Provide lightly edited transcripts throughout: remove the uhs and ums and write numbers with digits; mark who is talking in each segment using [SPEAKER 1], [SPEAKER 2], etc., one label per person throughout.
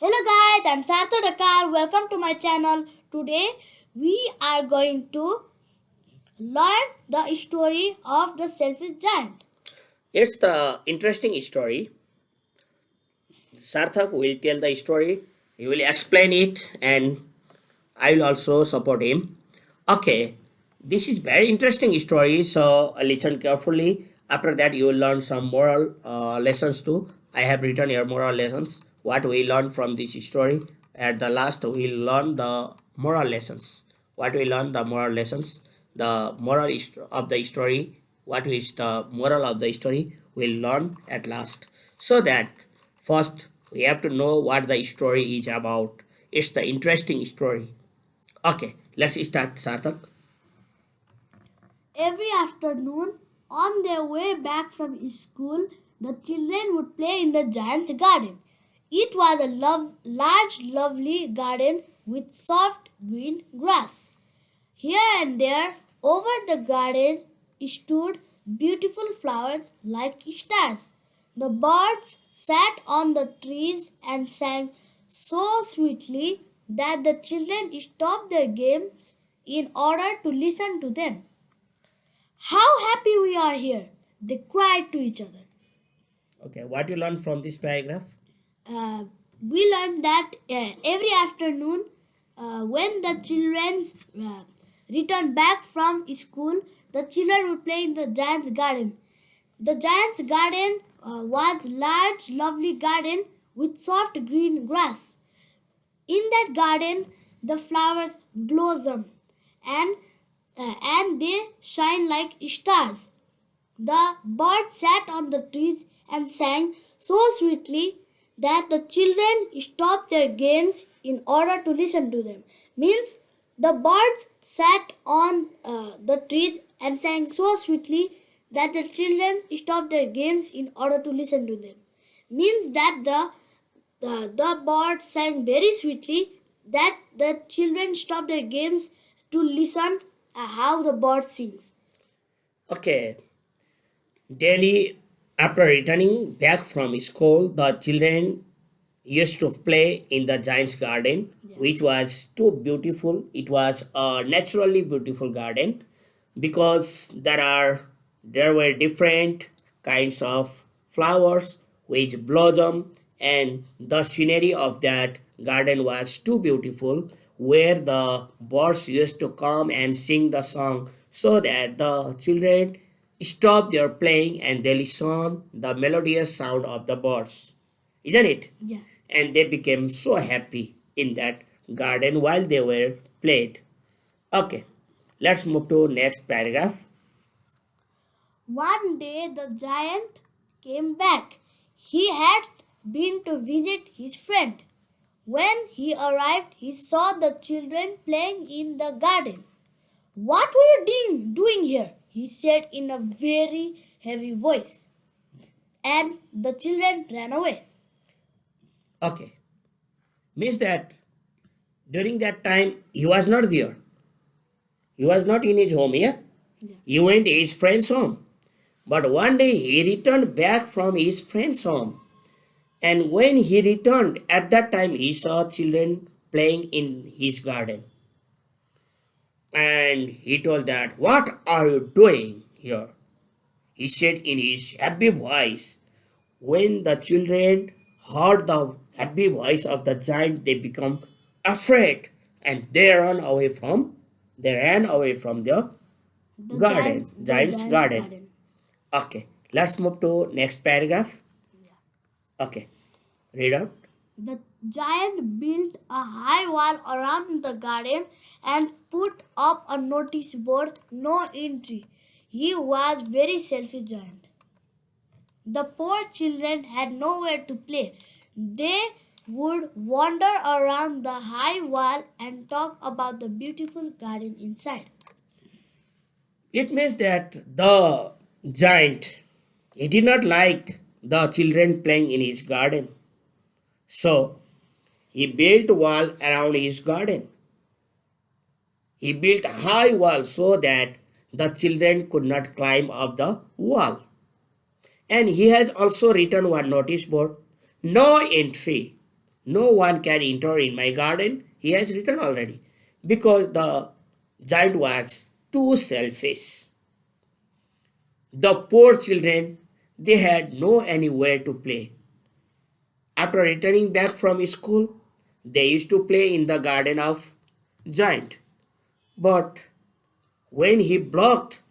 [SPEAKER 1] Hello guys, I'm Sarthak Dhakal. Welcome to my channel. Today we are going to learn the story of the selfish giant.
[SPEAKER 2] It's the interesting story. Sarthak will tell the story, he will explain it, and I will also support him. Okay, this is very interesting story, so listen carefully. After that, you will learn some moral lessons too. I have written here moral lessons, what we learned from this story. At the last, we will learn the moral lessons. What we learn, the moral lessons, the moral of the story, what is the moral of the story, we'll learn at last. So that first, we have to know what the story is about. It's the interesting story. Okay, let's start, Sarthak.
[SPEAKER 1] Every afternoon, on their way back from school, the children would play in the giant's garden. It was a large, lovely garden with soft green grass. Here and there, over the garden, stood beautiful flowers like stars. The birds sat on the trees and sang so sweetly that the children stopped their games in order to listen to them. How happy we are here! They cried to each other.
[SPEAKER 2] Okay, what you learn from this paragraph?
[SPEAKER 1] uh, we learned that every afternoon when the children uh, returned back from school, the children would play in the giant's garden. The giant's garden was large, lovely garden with soft green grass. In that garden, the flowers blossom and and they shine like stars. The birds sat on the trees and sang so sweetly that the children stopped their games in order to listen to them. Means the birds sat on the trees and sang so sweetly that the children stopped their games in order to listen to them. Means that the birds sang very sweetly that the children stopped their games to listen how the bird sings.
[SPEAKER 2] Okay, daily after returning back from school, the children used to play in the giant's garden,
[SPEAKER 1] Yeah.
[SPEAKER 2] which was too beautiful. It was a naturally beautiful garden because there were different kinds of flowers which blossom, and the scenery of that garden was too beautiful, where the birds used to come and sing the song, so that the children stopped their playing and they listened the melodious sound of the birds, isn't it?
[SPEAKER 1] Yeah.
[SPEAKER 2] And they became so happy in that garden while they were played. Okay, let's move to next paragraph.
[SPEAKER 1] One day the giant came back. He had been to visit his friend. When he arrived, he saw the children playing in the garden. What were you doing here? He said in a very heavy voice. And the children ran away.
[SPEAKER 2] Okay, means that during that time he was not there. He was not in his home here.
[SPEAKER 1] Yeah.
[SPEAKER 2] He went to his friend's home. But one day he returned back from his friend's home. And when he returned, at that time he saw children playing in his garden. And he told that, "What are you doing here?" He said in his happy voice. When the children heard the happy voice of the giant, they become afraid and they ran away from the giant's garden. Okay, let's move to next paragraph. Okay, read out.
[SPEAKER 1] The giant built a high wall around the garden and put up a notice board, no entry. He was very selfish giant. The poor children had nowhere to play. They would wander around the high wall and talk about the beautiful garden inside.
[SPEAKER 2] It means that the giant, he did not like the children playing in his garden. So he built a wall around his garden. He built a high wall so that the children could not climb up the wall. And he has also written one notice board, no entry. No one can enter in my garden, he has written already. Because the giant was too selfish. The poor children, they had no anywhere to play. After returning back from school, they used to play in the garden of giant. But when he blocked,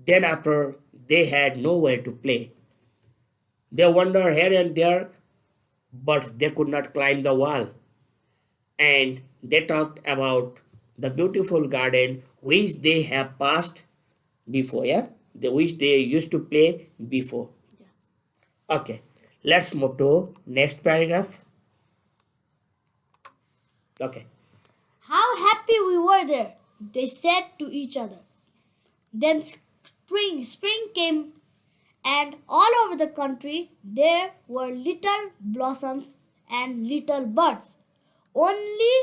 [SPEAKER 2] then after they had nowhere to play. They wandered here and there, but they could not climb the wall. And they talked about the beautiful garden which they have passed before, yeah? Which they used to play before. Okay, let's move to next paragraph. Okay.
[SPEAKER 1] How happy we were there, they said to each other. Then spring came, and all over the country there were little blossoms and little birds. Only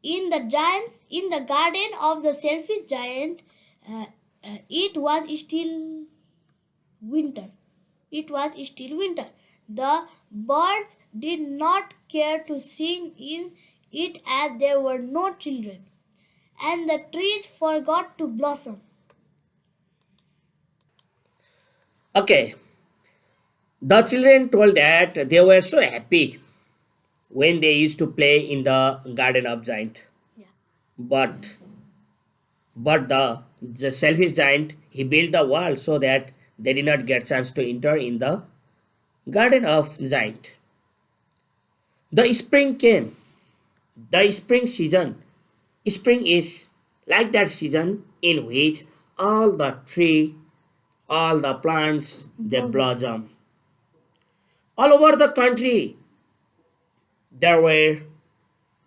[SPEAKER 1] in the garden of the selfish giant, uh, it was still winter. It was still winter. The birds did not care to sing in it as there were no children, and the trees forgot to blossom.
[SPEAKER 2] Okay, the children told that they were so happy when they used to play in the garden of giant.
[SPEAKER 1] Yeah.
[SPEAKER 2] But the selfish giant he built the wall so that they did not get chance to enter in the garden of giant. The spring came. The spring season. Spring is like that season in which all the tree, all the plants they blossom. All over the country there were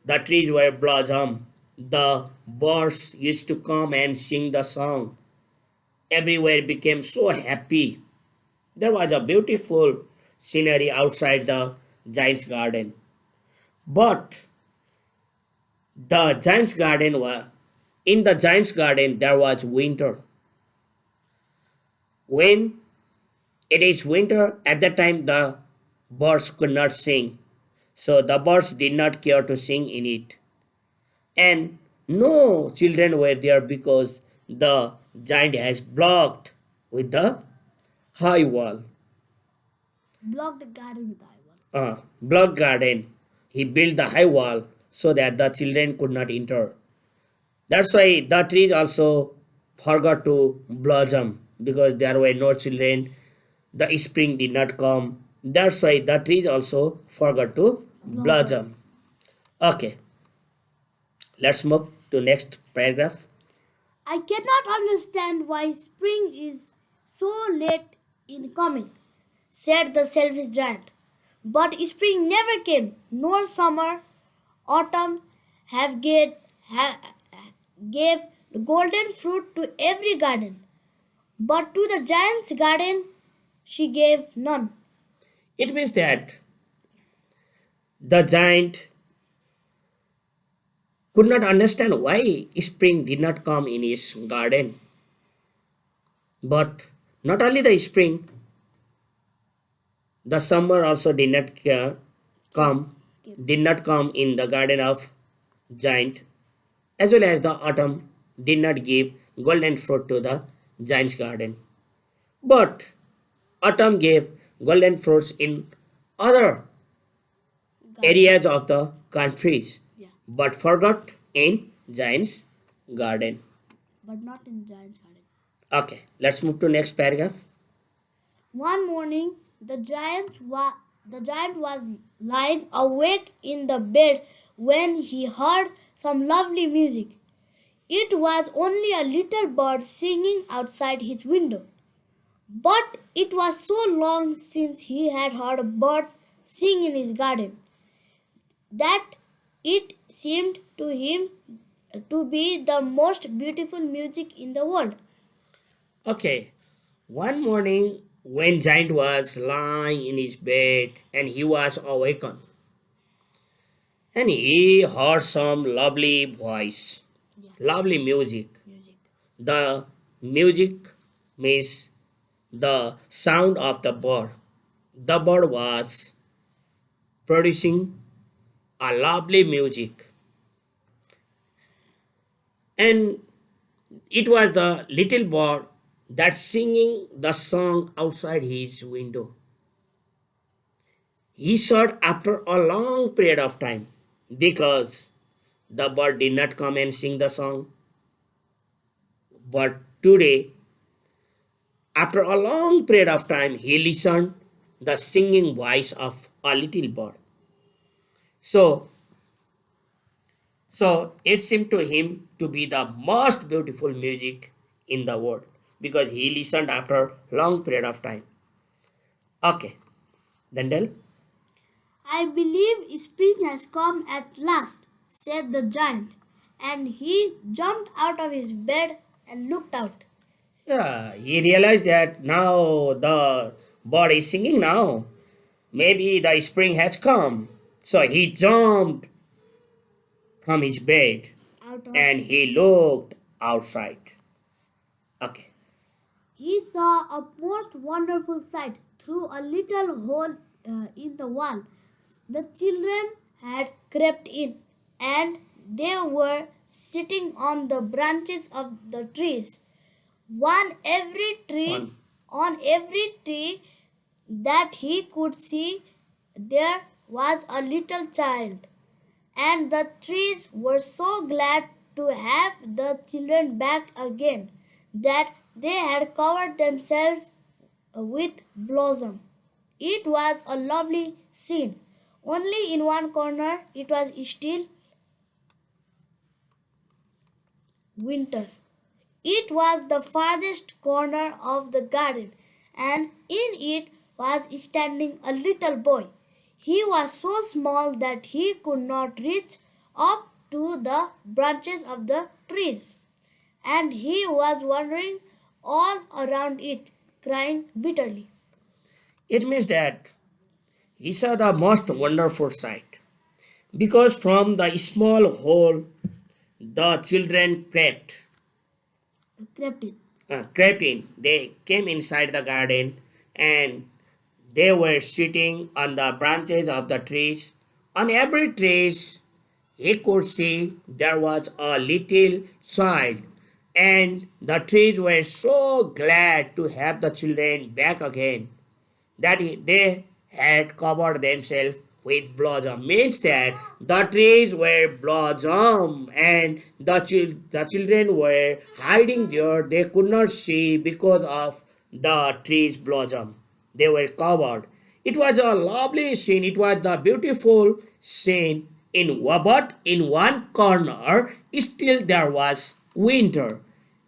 [SPEAKER 2] the trees were blossom. The birds used to come and sing the song. Everywhere became so happy. There was a beautiful scenery outside the giant's garden. But the giant's garden was in the giant's garden there was winter. When it is winter, at that time the birds could not sing. So the birds did not care to sing in it. And no children were there because the giant has blocked with the high wall.
[SPEAKER 1] Block the garden with iron.
[SPEAKER 2] Block garden. He built the high wall so that the children could not enter. That's why the trees also forgot to blossom because there were no children. The spring did not come. That's why the trees also forgot to blossom. Okay, let's move to next paragraph.
[SPEAKER 1] I cannot understand why spring is so late in coming, said the selfish giant. But spring never came, nor summer, autumn have gave golden fruit to every garden. But to the giant's garden she gave none.
[SPEAKER 2] It means that the giant could not understand why spring did not come in his garden. But not only the spring, the summer also come, did not come in the garden of giant, as well as the autumn did not give golden fruit to the giant's garden. But autumn gave golden fruits in other areas of the countries,
[SPEAKER 1] Yeah,
[SPEAKER 2] but forgot in giant's garden.
[SPEAKER 1] but not in giant's garden.
[SPEAKER 2] Okay, let's move to next paragraph.
[SPEAKER 1] One morning, the giant was lying awake in the bed when he heard some lovely music. It was only a little bird singing outside his window. But it was so long since he had heard a bird sing in his garden that it seemed to him to be the most beautiful music in the world.
[SPEAKER 2] Okay, one morning when Giant was lying in his bed and he was awakened and he heard some lovely voice,
[SPEAKER 1] Yeah,
[SPEAKER 2] lovely music.
[SPEAKER 1] music.
[SPEAKER 2] The music means the sound of the bird. The bird was producing a lovely music. And it was the little bird that singing the song outside his window. He saw after a long period of time because the bird did not come and sing the song. But today, after a long period of time, he listened the singing voice of a little bird. So, so it seemed to him to be the most beautiful music in the world because he listened after long period of time. Okay, Dandel.
[SPEAKER 1] I believe spring has come at last, said the giant, and he jumped out of his bed and looked out.
[SPEAKER 2] Yeah, he realized that now the bird is singing now. Maybe the spring has come. So he jumped from his bed
[SPEAKER 1] Out of
[SPEAKER 2] and he looked outside. Okay.
[SPEAKER 1] He saw a most wonderful sight through a little hole in the wall. The children had crept in, and they were sitting on the branches of the trees. One every tree,
[SPEAKER 2] On
[SPEAKER 1] on every tree that he could see, there was a little child, and the trees were so glad to have the children back again that they had covered themselves with blossom. It was a lovely scene. Only in one corner it was still winter. It was the farthest corner of the garden, and in it was standing a little boy. He was so small that he could not reach up to the branches of the trees, and he was wandering all around it, crying bitterly.
[SPEAKER 2] it means that he saw the most wonderful sight because from the small hole the children
[SPEAKER 1] Crept in.
[SPEAKER 2] crept in. They came inside the garden and they were sitting on the branches of the trees. On every tree he could see there was a little child, and the trees were so glad to have the children back again that they had covered themselves with blossom. Means that the trees were blossom and the children were hiding there. They could not see because of the trees blossom. They were covered. It was a lovely scene. It was the beautiful scene but in one corner still there was winter.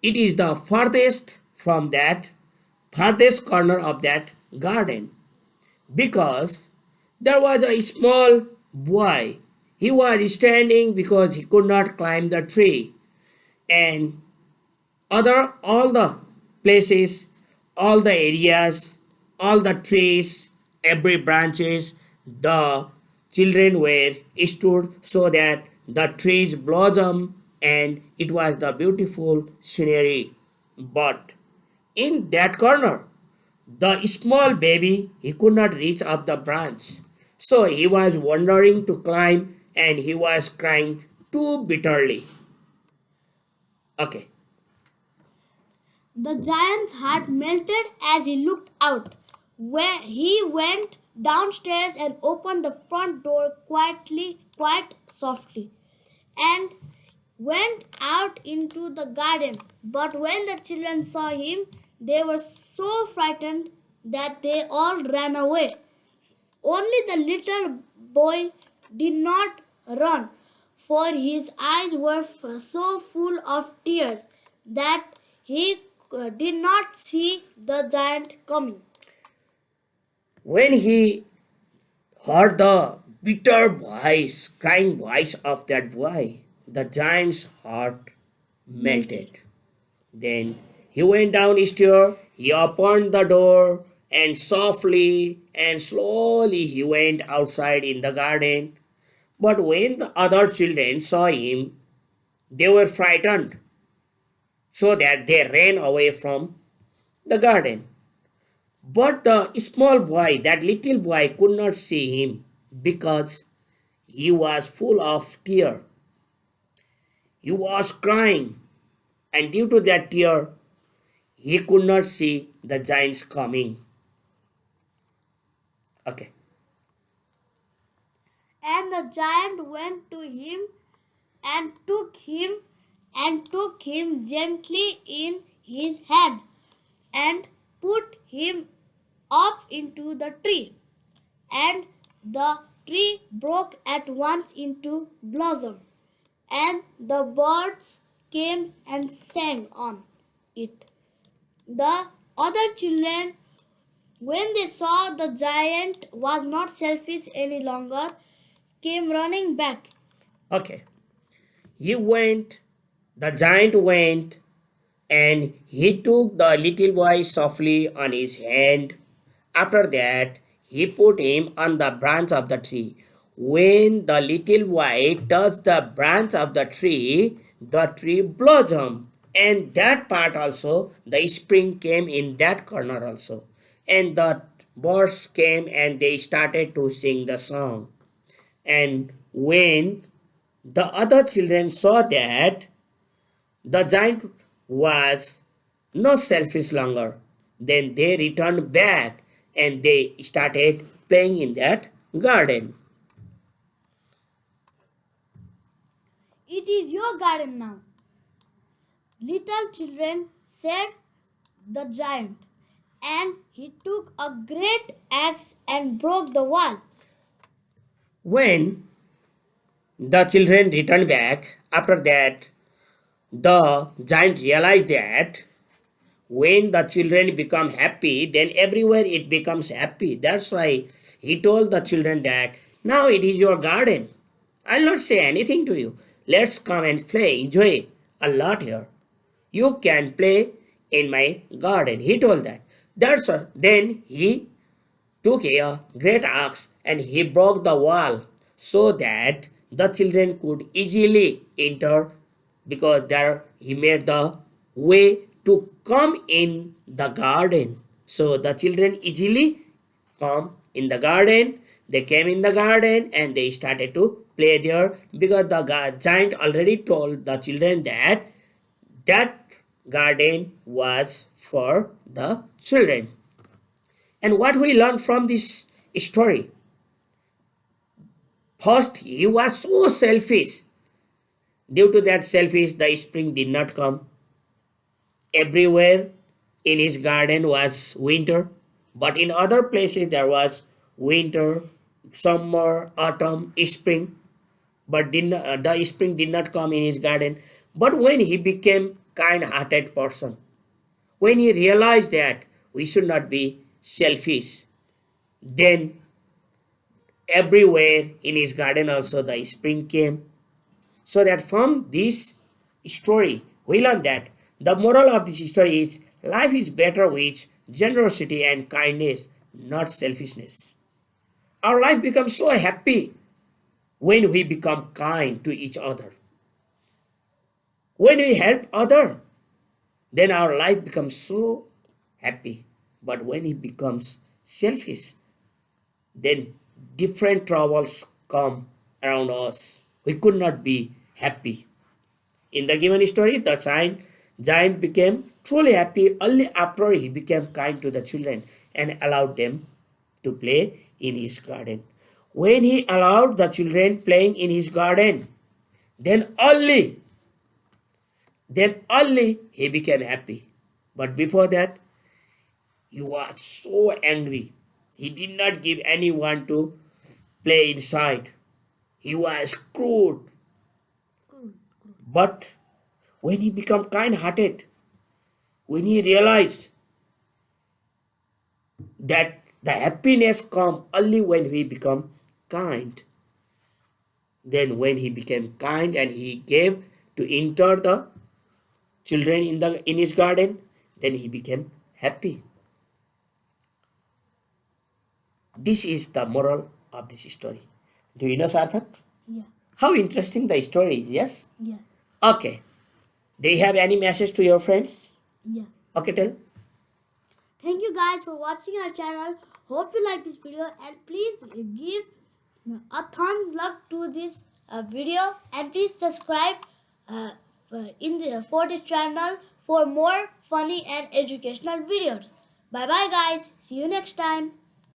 [SPEAKER 2] It is the farthest corner of that garden because there was a small boy. He was standing because he could not climb the tree, and other all the places, all the areas, all the trees, every branches, the children were stood so that the trees blossom and it was the beautiful scenery. But in that corner, the small baby, he could not reach up the branch. So he was wandering to climb and he was crying too bitterly. Okay.
[SPEAKER 1] The giant's heart melted as he looked out. When he went downstairs and opened the front door quite softly, and went out into the garden. But when the children saw him, they were so frightened that they all ran away. Only the little boy did not run, for his eyes were so full of tears that he did not see the giant coming.
[SPEAKER 2] When he heard the bitter voice, crying voice of that boy, the giant's heart
[SPEAKER 1] Melted.
[SPEAKER 2] melted. Then he went downstairs, he opened the door, and softly and slowly he went outside in the garden. But when the other children saw him, they were frightened, so that they ran away from the garden. But the small boy, that little boy, could not see him. because he was full of tear. He was crying, and due to that tear, he could not see the giants coming. Okay.
[SPEAKER 1] And the giant went to him and took him gently in his hand and put him up into the tree. And the tree broke at once into blossom, and the birds came and sang on it. The other children, when they saw the giant was not selfish any longer, came running back.
[SPEAKER 2] Okay. He went, the giant went, and he took the little boy softly on his hand. After that, he put him on the branch of the tree. When the little boy touched the branch of the tree blossomed. And that part also, the spring came in that corner also. And the birds came and they started to sing the song. And when the other children saw that the giant was no selfish longer, then they returned back and they started playing in that garden.
[SPEAKER 1] It is your garden now. Little children, said the giant, and he took a great axe and broke the wall.
[SPEAKER 2] When the children returned back, after that, the giant realized that when the children become happy, then everywhere it becomes happy. That's why he told the children that now it is your garden. I'll not say anything to you. Let's come and play, enjoy a lot here. You can play in my garden. He told that. That's all. Then he took a great axe and he broke the wall so that the children could easily enter, because there he made the way to come in the garden. So the children easily come in the garden. They came in the garden and they started to play there, because the giant already told the children that that garden was for the children. And what we learn from this story? First, he was so selfish. Due to that selfish, the spring did not come. Everywhere in his garden was winter, but in other places there was winter, summer, autumn, spring. But the spring did not come in his garden. But when he became kind-hearted person, when he realized that we should not be selfish, then everywhere in his garden also the spring came. So that from this story we learn that the moral of this story is life is better with generosity and kindness, not selfishness. Our life becomes so happy when we become kind to each other. When we help other, then our life becomes so happy. But when it becomes selfish, then different troubles come around us. We could not be happy. In the given story, the giant became truly happy only after he became kind to the children and allowed them to play in his garden. When he allowed the children playing in his garden, then only he became happy. But before that, he was so angry. He did not give anyone to play inside. He was cruel. But when he became kind-hearted, when he realized that the happiness come only when we become kind, then when he became kind and he gave to enter the children in his garden, then he became happy. This is the moral of this story. Do you know, Sarthak?
[SPEAKER 1] Yeah.
[SPEAKER 2] How interesting the story is, yes?
[SPEAKER 1] Yeah.
[SPEAKER 2] Okay. Do you have any message to your friends?
[SPEAKER 1] Yeah.
[SPEAKER 2] Okay, tell.
[SPEAKER 1] Thank you guys for watching our channel. Hope you like this video and please give a thumbs up to this video, and please subscribe uh, for this channel for more funny and educational videos. Bye bye guys, see you next time.